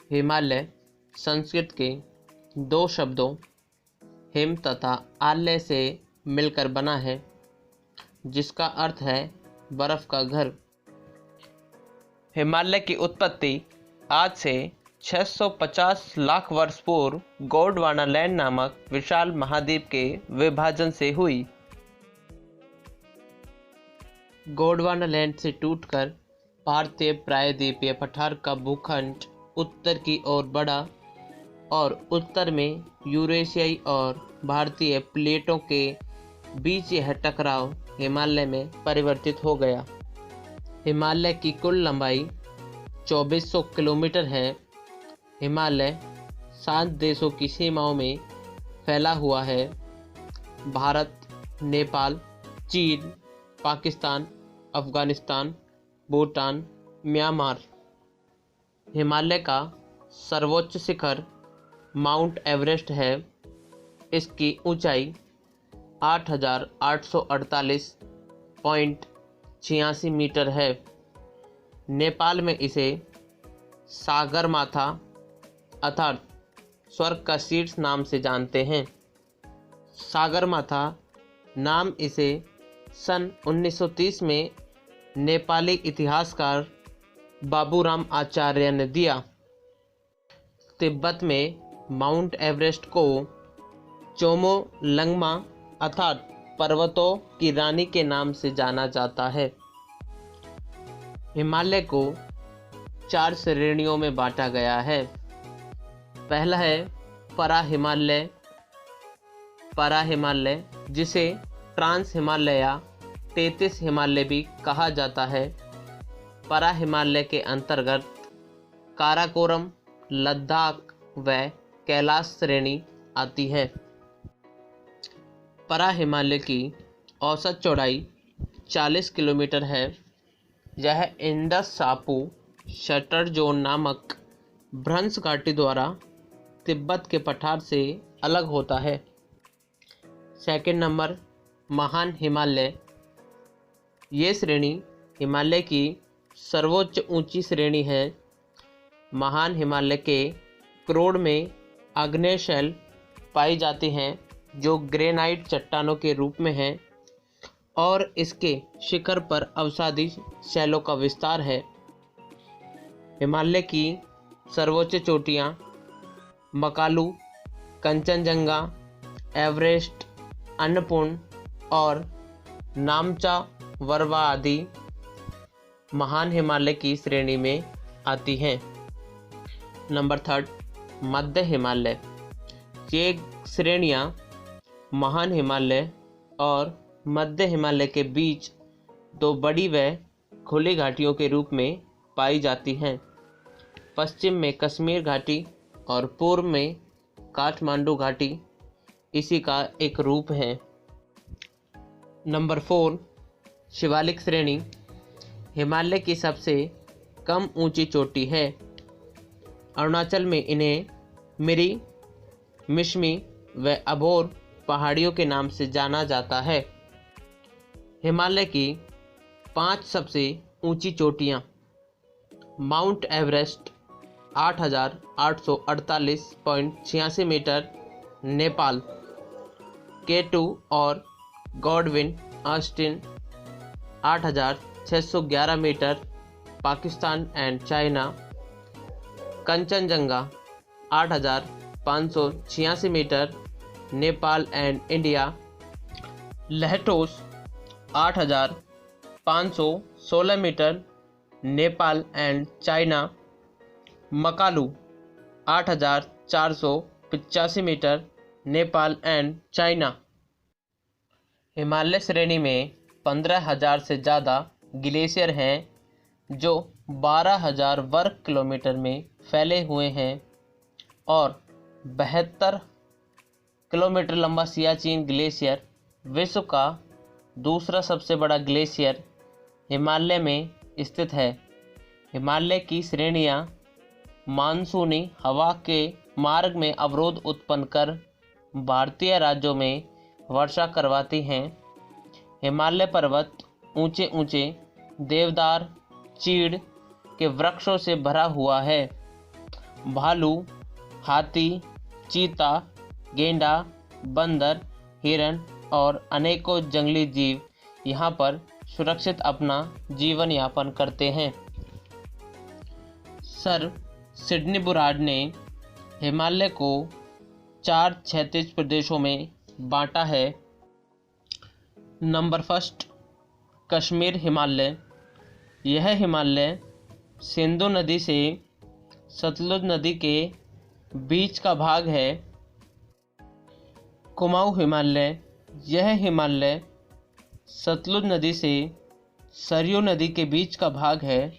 हिमालय संस्कृत के दो शब्दों हिम तथा आलय से मिलकर बना है, जिसका अर्थ है बर्फ का घर। हिमालय की उत्पत्ति आज से 650 लाख वर्ष पूर्व गोंडवाना लैंड नामक विशाल महाद्वीप के विभाजन से हुई। गोंडवाना लैंड से टूटकर भारतीय प्रायद्वीपीय पठार का भूखंड उत्तर की ओर बढ़ा और उत्तर में यूरेशियाई और भारतीय प्लेटों के बीच यह टकराव हिमालय में परिवर्तित हो गया। हिमालय की कुल लंबाई 2400 किलोमीटर है। हिमालय 7 देशों की सीमाओं में फैला हुआ है: भारत, नेपाल, चीन, पाकिस्तान, अफगानिस्तान, भूटान, म्यांमार। हिमालय का सर्वोच्च शिखर माउंट एवरेस्ट है। इसकी ऊंचाई 8,848.86 मीटर है। नेपाल में इसे सागरमाथा अर्थात स्वर्ग का शीर्ष नाम से जानते हैं। सागरमाथा नाम इसे सन 1930 में नेपाली इतिहासकार बाबूराम आचार्य ने दिया। तिब्बत में माउंट एवरेस्ट को चोमोलंगमा अर्थात पर्वतों की रानी के नाम से जाना जाता है। हिमालय को 4 श्रेणियों में बांटा गया है। पहला है पराहिमालय, जिसे ट्रांस हिमालय या 33 हिमालय भी कहा जाता है। पराहिमालय के अंतर्गत काराकोरम, लद्दाख व कैलाश श्रेणी आती है। पराहिमालय की औसत चौड़ाई 40 किलोमीटर है। यह इंडस सापू शटर जोन नामक भ्रंश घाटी द्वारा तिब्बत के पठार से अलग होता है। सेकंड नंबर महान हिमालय। ये श्रेणी हिमालय की सर्वोच्च ऊंची श्रेणी है। महान हिमालय के क्रोड़ में आग्नेय शैल पाई जाती हैं, जो ग्रेनाइट चट्टानों के रूप में हैं और इसके शिखर पर अवसादी शैलों का विस्तार है। हिमालय की सर्वोच्च चोटियाँ मकालू, कंचनजंगा, एवरेस्ट, अन्नपूर्ण और नामचा वरवा आदि महान हिमालय की श्रेणी में आती हैं। नंबर 3 मध्य हिमालय। ये श्रेणियाँ महान हिमालय और मध्य हिमालय के बीच 2 बड़ी व खुली घाटियों के रूप में पाई जाती हैं। पश्चिम में कश्मीर घाटी और पूर्व में काठमांडू घाटी इसी का एक रूप है। नंबर 4 शिवालिक श्रेणी। हिमालय की सबसे कम ऊंची चोटी है। अरुणाचल में इन्हें मिरी, मिश्मी व अभोर पहाड़ियों के नाम से जाना जाता है। हिमालय की 5 सबसे ऊंची चोटियाँ: mount Everest 8,848.86 metre Nepal, K2 और Godwin Austen 8,611 metre Pakistan and China, Kanchenjunga 8,586 metre Nepal and India, Lhotse 8,516 metre Nepal and China, Makalu 8,485 metre Nepal and China. Himalaya श्रेणी में 15,000 से ज़्यादा ग्लेशियर हैं, जो 12,000 वर्ग किलोमीटर में फैले हुए हैं और 72 किलोमीटर लंबा सियाचिन ग्लेशियर विश्व का दूसरा सबसे बड़ा ग्लेशियर हिमालय में स्थित है। हिमालय की श्रेणियाँ मानसूनी हवा के मार्ग में अवरोध उत्पन्न कर भारतीय राज्यों में वर्षा करवाती हैं। हिमालय पर्वत ऊंचे ऊंचे देवदार, चीड़ के वृक्षों से भरा हुआ है भालू, हाथी, चीता, गेंडा, बंदर, हिरन और अनेकों जंगली जीव यहाँ पर सुरक्षित अपना जीवन यापन करते हैं। सर सिडनी बुराड ने हिमालय को 4 क्षैतिज प्रदेशों में बांटा है। Number first, Kashmir Himalaya. यह हिमालय सिंधु नदी से सतलुज नदी के बीच का भाग है। कुमाऊं हिमालय। यह हिमालय सतलुज नदी से सरयू नदी के बीच का भाग है।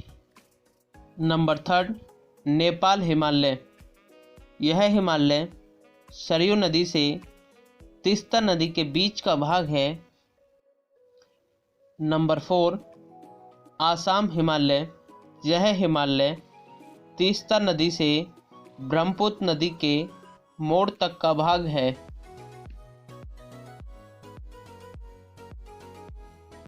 Number third, Nepal Himalaya. यह हिमालय सरयू नदी से तीस्ता नदी के बीच का भाग है। नंबर 4, आसाम हिमालय। यह हिमालय तीस्ता नदी से ब्रह्मपुत्र नदी के मोड़ तक का भाग है।